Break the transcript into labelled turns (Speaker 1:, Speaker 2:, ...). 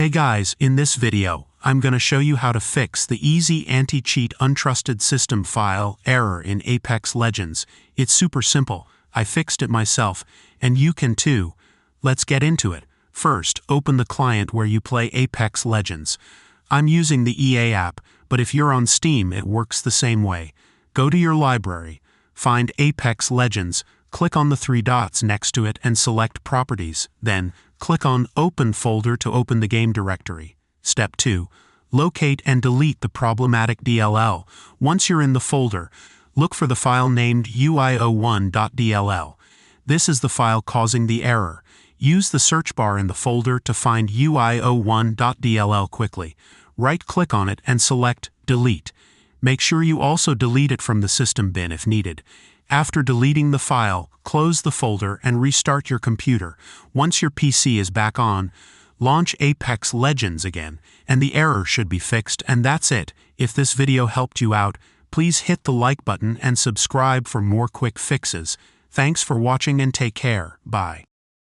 Speaker 1: Hey guys, in this video, I'm gonna show you how to fix the easy anti-cheat untrusted system file error in Apex Legends. It's super simple. I fixed it myself, and you can too. Let's get into it. First, open the client where you play Apex Legends. I'm using the EA app, but if you're on Steam, it works the same way. Go to your library, find Apex Legends, click on the three dots next to it and select Properties. Then, click on Open Folder to open the game directory. Step 2. Locate and delete the problematic DLL. Once you're in the folder, look for the file named uio1.dll. This is the file causing the error. Use the search bar in the folder to find uio1.dll quickly. Right-click on it and select Delete. Make sure you also delete it from the system bin if needed. After deleting the file, close the folder and restart your computer. Once your PC is back on, launch Apex Legends again, and the error should be fixed, and that's it. If this video helped you out, please hit the like button and subscribe for more quick fixes. Thanks for watching and take care. Bye.